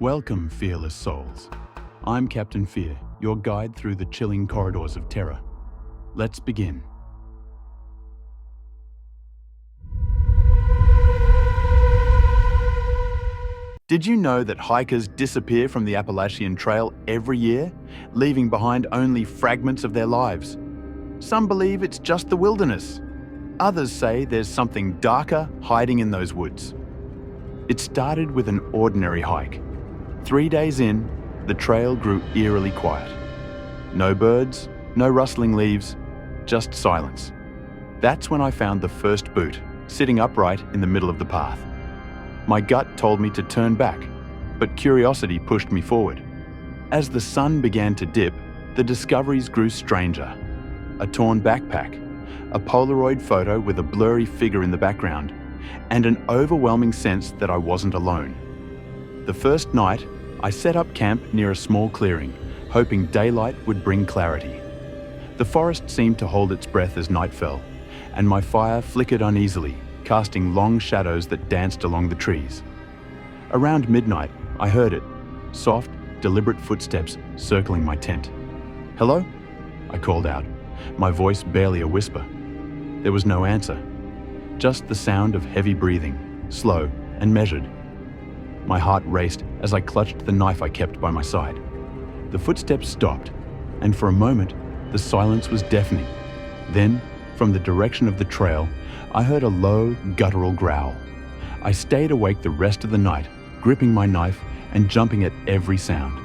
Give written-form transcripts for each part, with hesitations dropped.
Welcome, fearless souls. I'm Captain Fear, your guide through the chilling corridors of terror. Let's begin. Did you know that hikers disappear from the Appalachian Trail every year, leaving behind only fragments of their lives? Some believe it's just the wilderness. Others say there's something darker hiding in those woods. It started with an ordinary hike. 3 days in, the trail grew eerily quiet. No birds, no rustling leaves, just silence. That's when I found the first boot, sitting upright in the middle of the path. My gut told me to turn back, but curiosity pushed me forward. As the sun began to dip, the discoveries grew stranger. A torn backpack, a Polaroid photo with a blurry figure in the background, and an overwhelming sense that I wasn't alone. The first night, I set up camp near a small clearing, hoping daylight would bring clarity. The forest seemed to hold its breath as night fell, and my fire flickered uneasily, casting long shadows that danced along the trees. Around midnight, I heard it, soft, deliberate footsteps circling my tent. "Hello?" I called out, my voice barely a whisper. There was no answer, just the sound of heavy breathing, slow and measured. My heart raced as I clutched the knife I kept by my side. The footsteps stopped, and for a moment, the silence was deafening. Then, from the direction of the trail, I heard a low, guttural growl. I stayed awake the rest of the night, gripping my knife and jumping at every sound.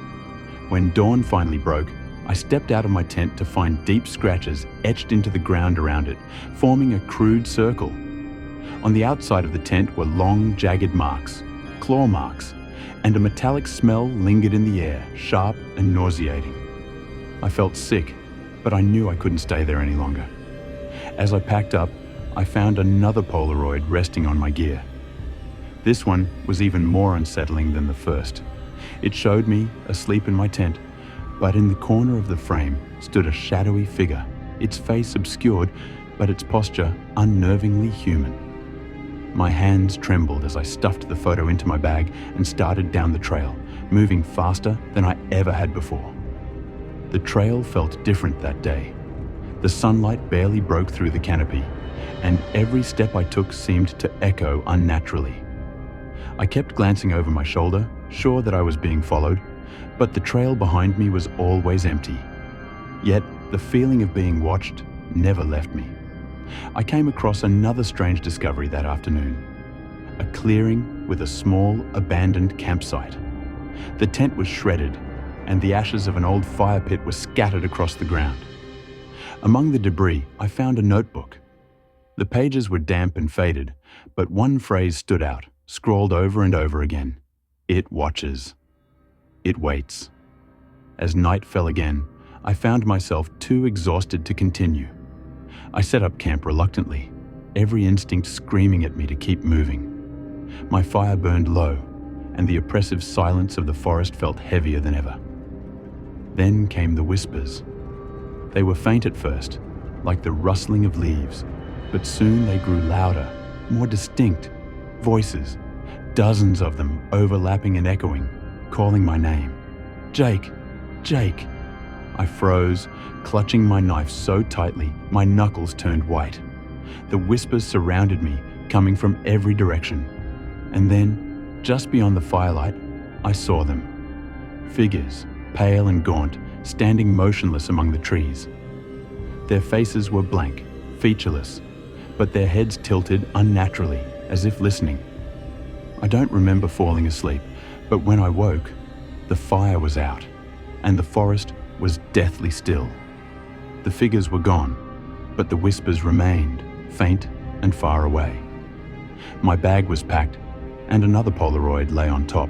When dawn finally broke, I stepped out of my tent to find deep scratches etched into the ground around it, forming a crude circle. On the outside of the tent were long, jagged marks, claw marks, and a metallic smell lingered in the air, sharp and nauseating. I felt sick, but I knew I couldn't stay there any longer. As I packed up, I found another Polaroid resting on my gear. This one was even more unsettling than the first. It showed me asleep in my tent, but in the corner of the frame stood a shadowy figure, its face obscured, but its posture unnervingly human. My hands trembled as I stuffed the photo into my bag and started down the trail, moving faster than I ever had before. The trail felt different that day. The sunlight barely broke through the canopy, and every step I took seemed to echo unnaturally. I kept glancing over my shoulder, sure that I was being followed, but the trail behind me was always empty. Yet, the feeling of being watched never left me. I came across another strange discovery that afternoon. A clearing with a small, abandoned campsite. The tent was shredded, and the ashes of an old fire pit were scattered across the ground. Among the debris, I found a notebook. The pages were damp and faded, but one phrase stood out, scrawled over and over again. "It watches. It waits." As night fell again, I found myself too exhausted to continue. I set up camp reluctantly, every instinct screaming at me to keep moving. My fire burned low, and the oppressive silence of the forest felt heavier than ever. Then came the whispers. They were faint at first, like the rustling of leaves, but soon they grew louder, more distinct. Voices, dozens of them overlapping and echoing, calling my name. "Jake! Jake!" I froze, clutching my knife so tightly my knuckles turned white. The whispers surrounded me, coming from every direction. And then, just beyond the firelight, I saw them. Figures, pale and gaunt, standing motionless among the trees. Their faces were blank, featureless, but their heads tilted unnaturally, as if listening. I don't remember falling asleep, but when I woke, the fire was out, and the forest was deathly still. The figures were gone, but the whispers remained, faint and far away. My bag was packed, and another Polaroid lay on top.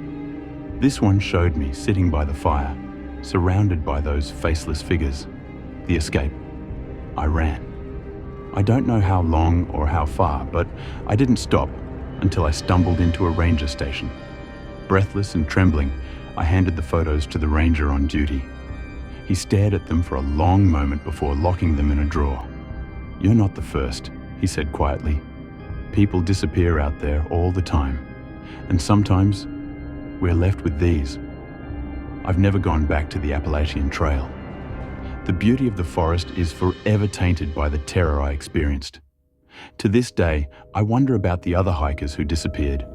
This one showed me sitting by the fire, surrounded by those faceless figures. The escape. I ran. I don't know how long or how far, but I didn't stop until I stumbled into a ranger station. Breathless and trembling, I handed the photos to the ranger on duty. He stared at them for a long moment before locking them in a drawer. "You're not the first," he said quietly. "People disappear out there all the time, and sometimes we're left with these. I've never gone back to the Appalachian Trail. The beauty of the forest is forever tainted by the terror I experienced. To this day, I wonder about the other hikers who disappeared,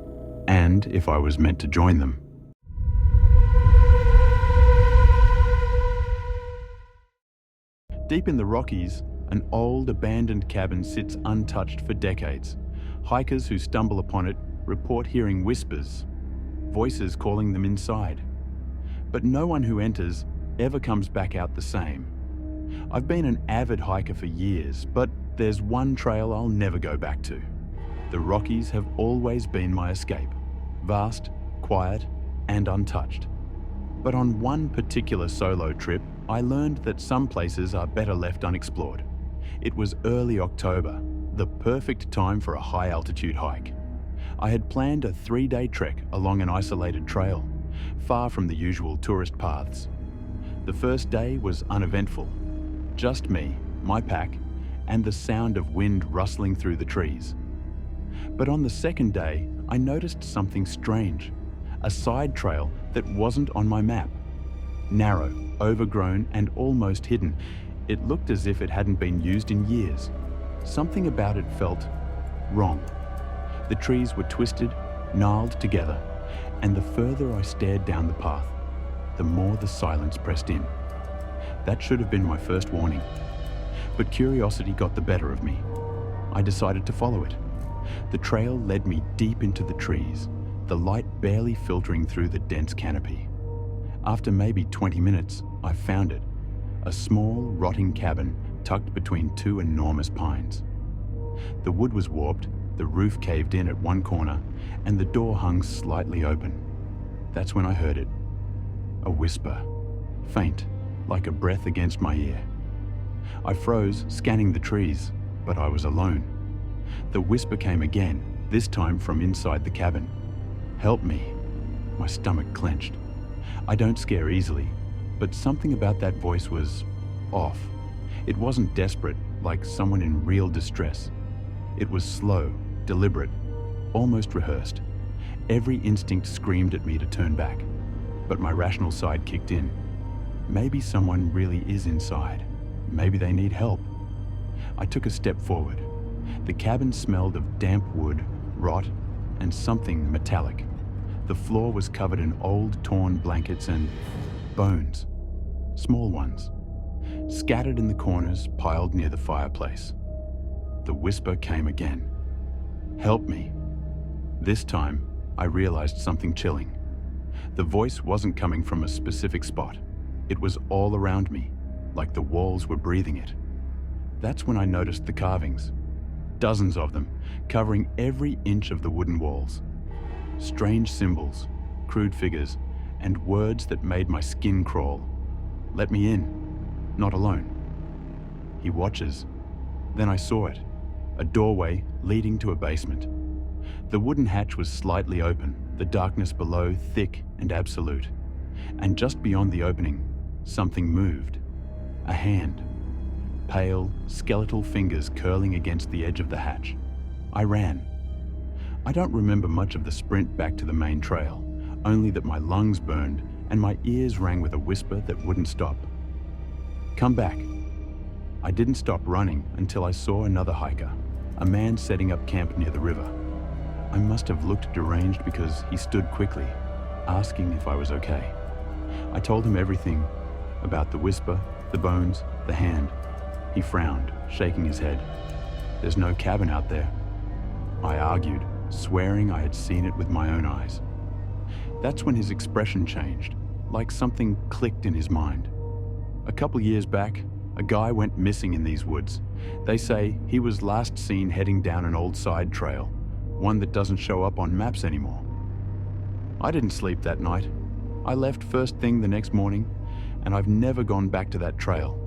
and if I was meant to join them. Deep in the Rockies, an old abandoned cabin sits untouched for decades. Hikers who stumble upon it report hearing whispers, voices calling them inside. But no one who enters ever comes back out the same. I've been an avid hiker for years, but there's one trail I'll never go back to. The Rockies have always been my escape, vast, quiet, and untouched. But on one particular solo trip, I learned that some places are better left unexplored. It was early October, the perfect time for a high-altitude hike. I had planned a 3-day trek along an isolated trail, far from the usual tourist paths. The first day was uneventful. Just me, my pack, and the sound of wind rustling through the trees. But on the second day, I noticed something strange. A side trail that wasn't on my map. Narrow, overgrown, and almost hidden. It looked as if it hadn't been used in years. Something about it felt wrong. The trees were twisted, gnarled together, and the further I stared down the path, the more the silence pressed in. That should have been my first warning. But curiosity got the better of me. I decided to follow it. The trail led me deep into the trees, the light barely filtering through the dense canopy. After maybe 20 minutes, I found it. A small, rotting cabin tucked between 2 enormous pines. The wood was warped, the roof caved in at one corner, and the door hung slightly open. That's when I heard it. A whisper, faint, like a breath against my ear. I froze, scanning the trees, but I was alone. The whisper came again, this time from inside the cabin. "Help me." My stomach clenched. I don't scare easily, but something about that voice was off. It wasn't desperate, like someone in real distress. It was slow, deliberate, almost rehearsed. Every instinct screamed at me to turn back, but my rational side kicked in. Maybe someone really is inside. Maybe they need help. I took a step forward. The cabin smelled of damp wood, rot, and something metallic. The floor was covered in old, torn blankets and bones, small ones, scattered in the corners, piled near the fireplace. The whisper came again. "Help me." This time, I realized something chilling. The voice wasn't coming from a specific spot. It was all around me, like the walls were breathing it. That's when I noticed the carvings. Dozens of them, covering every inch of the wooden walls. Strange symbols, crude figures, and words that made my skin crawl. "Let me in. Not alone." "He watches." Then I saw it. A doorway leading to a basement. The wooden hatch was slightly open, the darkness below thick and absolute. And just beyond the opening, something moved. A hand. Pale, skeletal fingers curling against the edge of the hatch. I ran. I don't remember much of the sprint back to the main trail, only that my lungs burned and my ears rang with a whisper that wouldn't stop. "Come back." I didn't stop running until I saw another hiker, a man setting up camp near the river. I must have looked deranged because he stood quickly, asking if I was okay. I told him everything about the whisper, the bones, the hand. He frowned, shaking his head. "There's no cabin out there." I argued, swearing I had seen it with my own eyes. That's when his expression changed, like something clicked in his mind. A couple years back, a guy went missing in these woods. They say he was last seen heading down an old side trail, one that doesn't show up on maps anymore. I didn't sleep that night. I left first thing the next morning, and I've never gone back to that trail.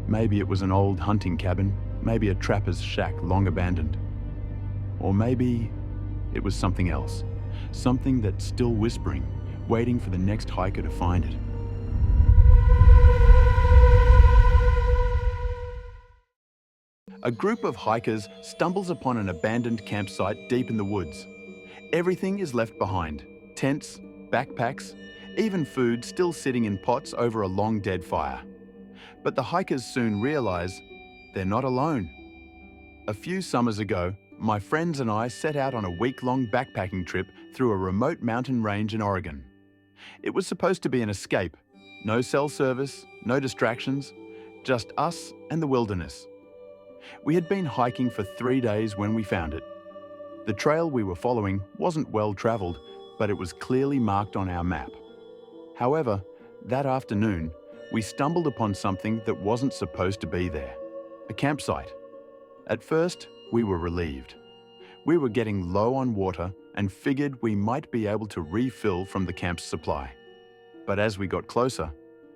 Maybe it was an old hunting cabin, maybe a trapper's shack long abandoned. Or maybe it was something else, something that's still whispering, waiting for the next hiker to find it. A group of hikers stumbles upon an abandoned campsite deep in the woods. Everything is left behind: tents, backpacks, even food still sitting in pots over a long dead fire. But the hikers soon realize they're not alone. A few summers ago, my friends and I set out on a week-long backpacking trip through a remote mountain range in Oregon. It was supposed to be an escape. No cell service, no distractions, just us and the wilderness. We had been hiking for 3 days when we found it. The trail we were following wasn't well traveled, but it was clearly marked on our map. However, that afternoon, we stumbled upon something that wasn't supposed to be there: a campsite. At first, we were relieved. We were getting low on water and figured we might be able to refill from the camp's supply. But as we got closer,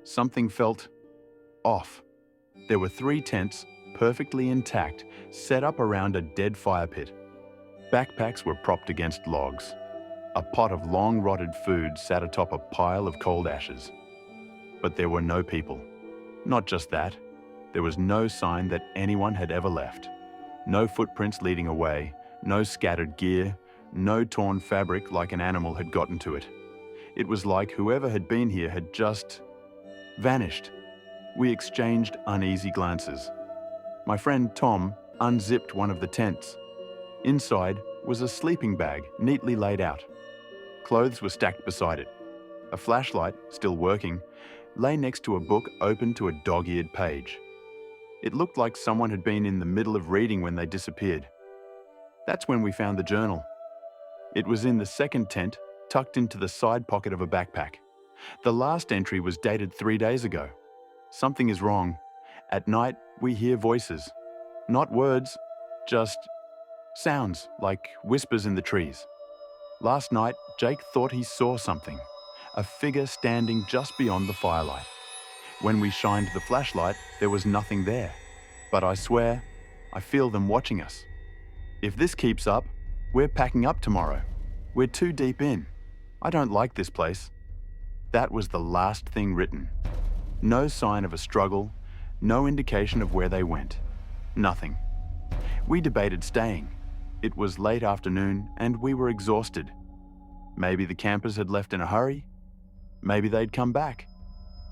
something felt off. There were 3 tents, perfectly intact, set up around a dead fire pit. Backpacks were propped against logs. A pot of long-rotted food sat atop a pile of cold ashes. But there were no people. Not just that, there was no sign that anyone had ever left. No footprints leading away, no scattered gear, no torn fabric like an animal had gotten to it. It was like whoever had been here had just vanished. We exchanged uneasy glances. My friend Tom unzipped one of the tents. Inside was a sleeping bag neatly laid out. Clothes were stacked beside it. A flashlight, still working, lay next to a book open to a dog-eared page. It looked like someone had been in the middle of reading when they disappeared. That's when we found the journal. It was in the second tent, tucked into the side pocket of a backpack. The last entry was dated 3 days ago. Something is wrong. At night, we hear voices. Not words, just sounds like whispers in the trees. Last night, Jake thought he saw something, a figure standing just beyond the firelight. When we shined the flashlight, there was nothing there. But I swear, I feel them watching us. If this keeps up, we're packing up tomorrow. We're too deep in. I don't like this place. That was the last thing written. No sign of a struggle, no indication of where they went. Nothing. We debated staying. It was late afternoon and we were exhausted. Maybe the campers had left in a hurry. Maybe they'd come back.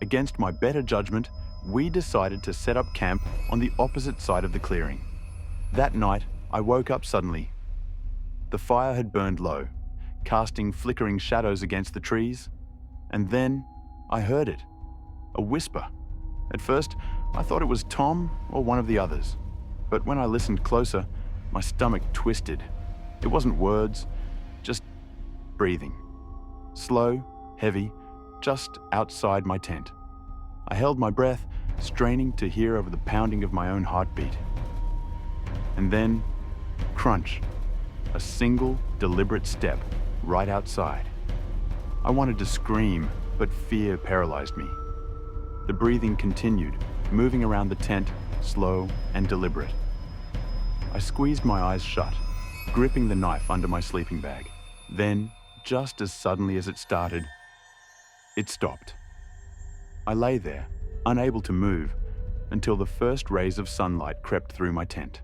Against my better judgment, we decided to set up camp on the opposite side of the clearing. That night, I woke up suddenly. The fire had burned low, casting flickering shadows against the trees. And then I heard it. A whisper. At first, I thought it was Tom or one of the others. But when I listened closer, my stomach twisted. It wasn't words, just breathing. Slow, heavy, just outside my tent. I held my breath, straining to hear over the pounding of my own heartbeat. And then, crunch. A single, deliberate step right outside. I wanted to scream, but fear paralyzed me. The breathing continued, moving around the tent, slow and deliberate. I squeezed my eyes shut, gripping the knife under my sleeping bag. Then, just as suddenly as it started, it stopped. I lay there, unable to move, until the first rays of sunlight crept through my tent.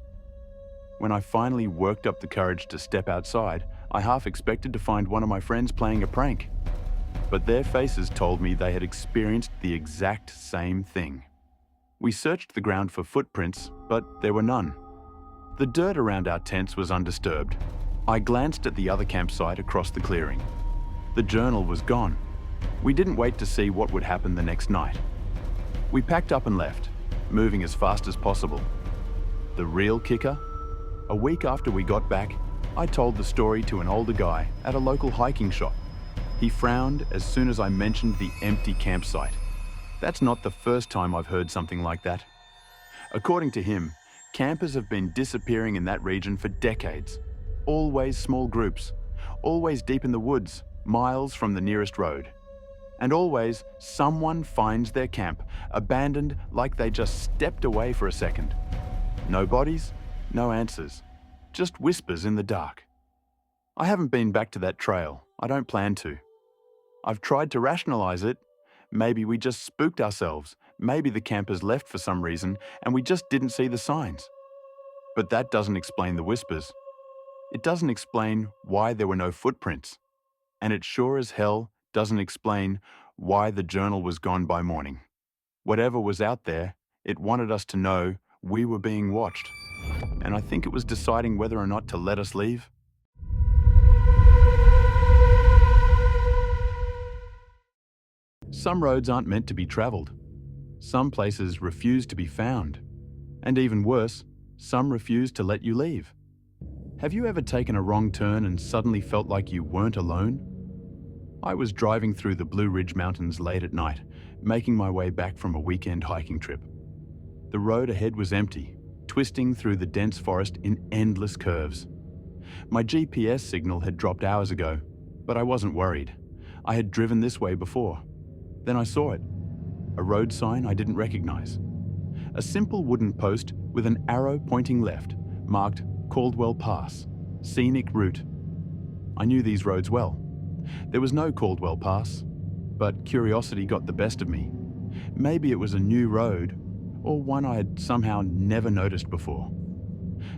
When I finally worked up the courage to step outside, I half expected to find one of my friends playing a prank. But their faces told me they had experienced the exact same thing. We searched the ground for footprints, but there were none. The dirt around our tents was undisturbed. I glanced at the other campsite across the clearing. The journal was gone. We didn't wait to see what would happen the next night. We packed up and left, moving as fast as possible. The real kicker? A week after we got back, I told the story to an older guy at a local hiking shop. He frowned as soon as I mentioned the empty campsite. That's not the first time I've heard something like that. According to him, campers have been disappearing in that region for decades. Always small groups, always deep in the woods, miles from the nearest road. And always someone finds their camp, abandoned like they just stepped away for a second. No bodies, no answers, just whispers in the dark. I haven't been back to that trail. I don't plan to. I've tried to rationalize it. Maybe we just spooked ourselves. Maybe the campers left for some reason and we just didn't see the signs. But that doesn't explain the whispers. It doesn't explain why there were no footprints. And it sure as hell doesn't explain why the journal was gone by morning. Whatever was out there, it wanted us to know we were being watched. And I think it was deciding whether or not to let us leave. Some roads aren't meant to be traveled. Some places refuse to be found. And even worse, some refuse to let you leave. Have you ever taken a wrong turn and suddenly felt like you weren't alone? I was driving through the Blue Ridge Mountains late at night, making my way back from a weekend hiking trip. The road ahead was empty, twisting through the dense forest in endless curves. My GPS signal had dropped hours ago, but I wasn't worried. I had driven this way before. Then I saw it. A road sign I didn't recognize. A simple wooden post with an arrow pointing left, marked Caldwell Pass, scenic route. I knew these roads well. There was no Caldwell Pass, but curiosity got the best of me. Maybe it was a new road, or one I had somehow never noticed before.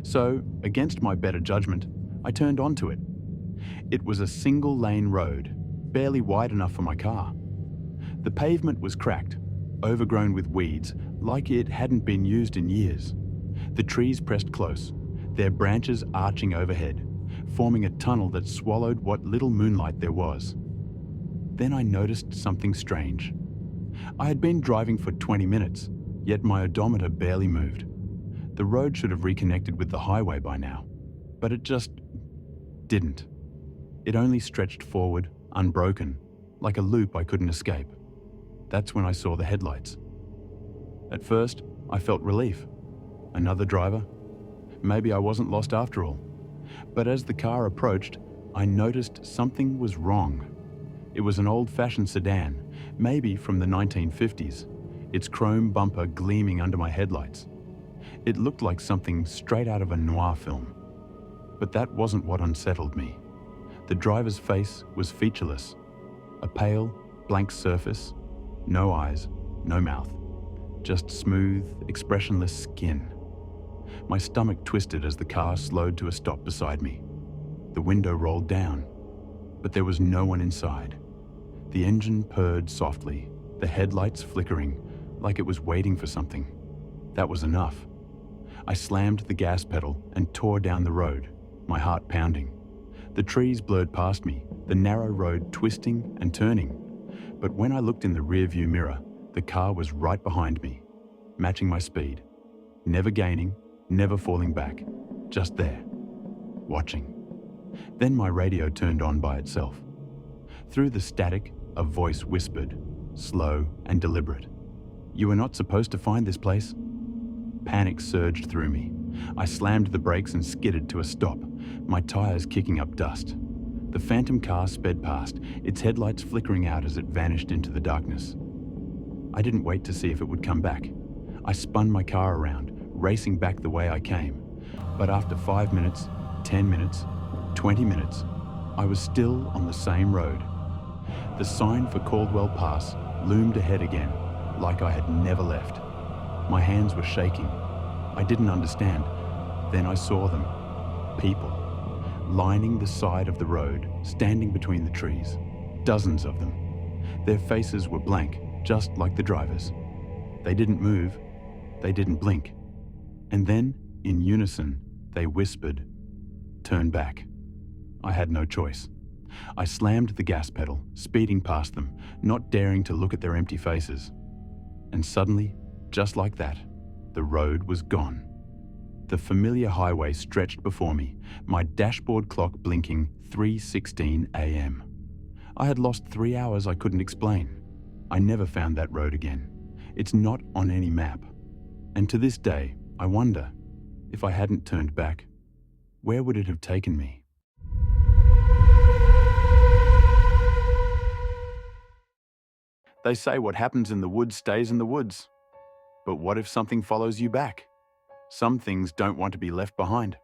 So, against my better judgment, I turned onto it. It was a single-lane road, barely wide enough for my car. The pavement was cracked, overgrown with weeds, like it hadn't been used in years. The trees pressed close, their branches arching overhead, forming a tunnel that swallowed what little moonlight there was. Then I noticed something strange. I had been driving for 20 minutes, yet my odometer barely moved. The road should have reconnected with the highway by now, but it just didn't. It only stretched forward, unbroken, like a loop I couldn't escape. That's when I saw the headlights. At first, I felt relief. Another driver? Maybe I wasn't lost after all. But as the car approached, I noticed something was wrong. It was an old-fashioned sedan, maybe from the 1950s, its chrome bumper gleaming under my headlights. It looked like something straight out of a noir film. But that wasn't what unsettled me. The driver's face was featureless. A pale, blank surface, no eyes, no mouth, just smooth, expressionless skin. My stomach twisted as the car slowed to a stop beside me. The window rolled down, but there was no one inside. The engine purred softly, the headlights flickering, like it was waiting for something. That was enough. I slammed the gas pedal and tore down the road, my heart pounding. The trees blurred past me, the narrow road twisting and turning. But when I looked in the rearview mirror, the car was right behind me, matching my speed, never gaining, never falling back, just there, watching. Then my radio turned on by itself. Through the static, a voice whispered, slow and deliberate, "You were not supposed to find this place." Panic surged through me. I slammed the brakes and skidded to a stop, my tires kicking up dust. The phantom car sped past, its headlights flickering out as it vanished into the darkness. I didn't wait to see if it would come back. I spun my car around, racing back the way I came. But after 5 minutes, 10 minutes, 20 minutes, I was still on the same road. The sign for Caldwell Pass loomed ahead again, like I had never left. My hands were shaking. I didn't understand. Then I saw them. People. Lining the side of the road, standing between the trees. Dozens of them. Their faces were blank, just like the driver's. They didn't move. They didn't blink. And then, in unison, they whispered, "Turn back." I had no choice. I slammed the gas pedal, speeding past them, not daring to look at their empty faces. And suddenly, just like that, the road was gone. The familiar highway stretched before me, my dashboard clock blinking 3:16 a.m. I had lost 3 hours I couldn't explain. I never found that road again. It's not on any map. And to this day, I wonder, if I hadn't turned back, where would it have taken me? They say what happens in the woods stays in the woods. But what if something follows you back? Some things don't want to be left behind.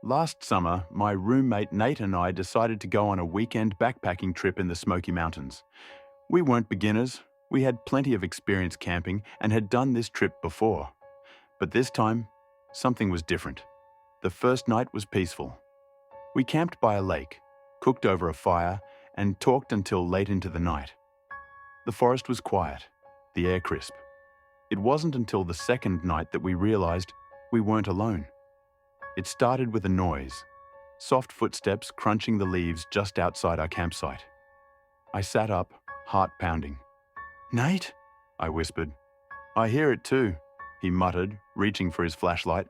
Last summer, my roommate Nate and I decided to go on a weekend backpacking trip in the Smoky Mountains. We weren't beginners. We had plenty of experience camping and had done this trip before. But this time, something was different. The first night was peaceful. We camped by a lake, cooked over a fire, and talked until late into the night. The forest was quiet, the air crisp. It wasn't until the second night that we realized we weren't alone. It started with a noise, soft footsteps crunching the leaves just outside our campsite. I sat up, heart pounding. "Nate?" I whispered. "I hear it too," he muttered, reaching for his flashlight.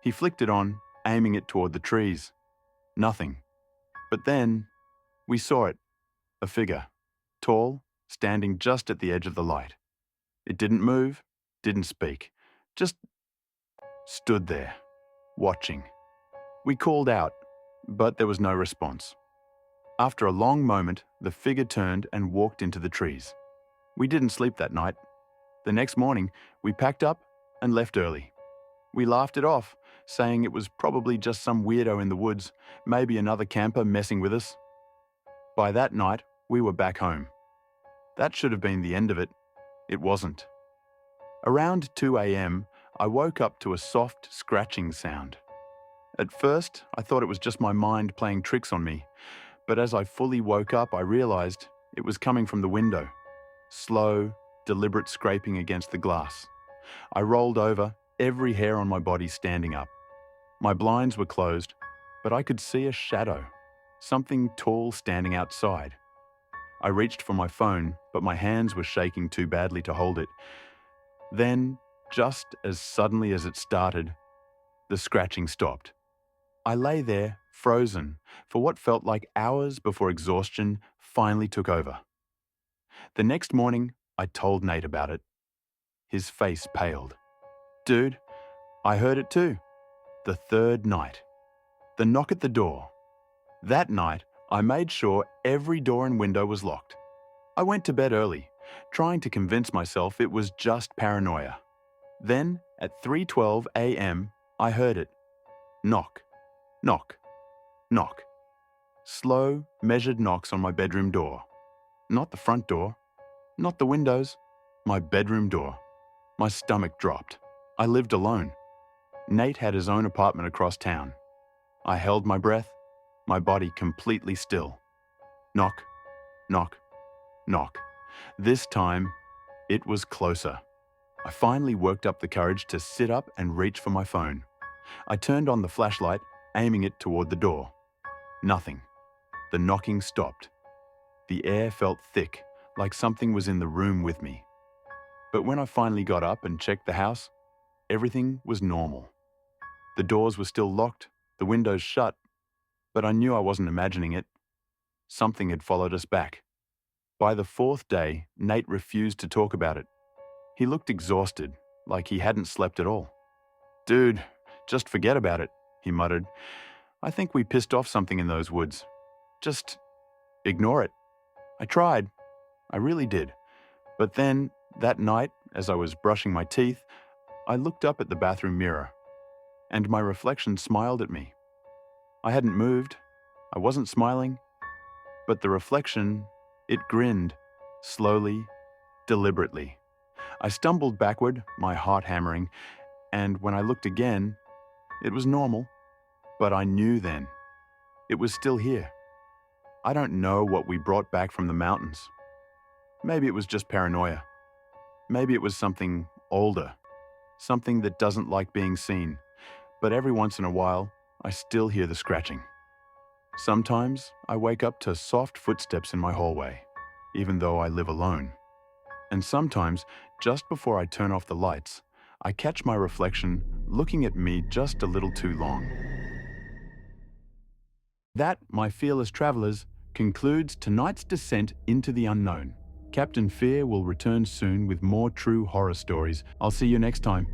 He flicked it on, aiming it toward the trees. Nothing. But then, we saw it. A figure. Tall, standing just at the edge of the light. It didn't move, didn't speak. Just stood there, watching. We called out, but there was no response. After a long moment, the figure turned and walked into the trees. We didn't sleep that night. The next morning, we packed up and left early. We laughed it off, saying it was probably just some weirdo in the woods, maybe another camper messing with us. By that night, we were back home. That should have been the end of it. It wasn't. Around 2 a.m., I woke up to a soft, scratching sound. At first, I thought it was just my mind playing tricks on me, but as I fully woke up, I realized it was coming from the window. Slow, deliberate scraping against the glass. I rolled over, every hair on my body standing up. My blinds were closed, but I could see a shadow, something tall standing outside. I reached for my phone, but my hands were shaking too badly to hold it. Then, just as suddenly as it started, the scratching stopped. I lay there, frozen, for what felt like hours before exhaustion finally took over. The next morning, I told Nate about it. His face paled. "Dude, I heard it too. The third night. The knock at the door. That night, I made sure every door and window was locked. I went to bed early, trying to convince myself it was just paranoia. Then, at 3:12 a.m., I heard it. Knock, knock, knock. Slow, measured knocks on my bedroom door. Not the front door, not the windows, my bedroom door. My stomach dropped. I lived alone. Nate had his own apartment across town. I held my breath, my body completely still. Knock, knock, knock. This time, it was closer. I finally worked up the courage to sit up and reach for my phone. I turned on the flashlight, aiming it toward the door. Nothing. The knocking stopped. The air felt thick, like something was in the room with me. But when I finally got up and checked the house, everything was normal. The doors were still locked, the windows shut, but I knew I wasn't imagining it. Something had followed us back. By the fourth day, Nate refused to talk about it. He looked exhausted, like he hadn't slept at all. "Dude, just forget about it," he muttered. "I think we pissed off something in those woods. Just ignore it." I tried. I really did. But then, that night, as I was brushing my teeth, I looked up at the bathroom mirror, and my reflection smiled at me. I hadn't moved. I wasn't smiling. But the reflection, it grinned, slowly, deliberately. I stumbled backward, my heart hammering, and when I looked again, it was normal. But I knew then. It was still here. I don't know what we brought back from the mountains. Maybe it was just paranoia. Maybe it was something older, something that doesn't like being seen. But every once in a while, I still hear the scratching. Sometimes I wake up to soft footsteps in my hallway, even though I live alone. And sometimes, just before I turn off the lights, I catch my reflection looking at me just a little too long. That, my fearless travelers, concludes tonight's descent into the unknown. Captain Fear will return soon with more true horror stories. I'll see you next time.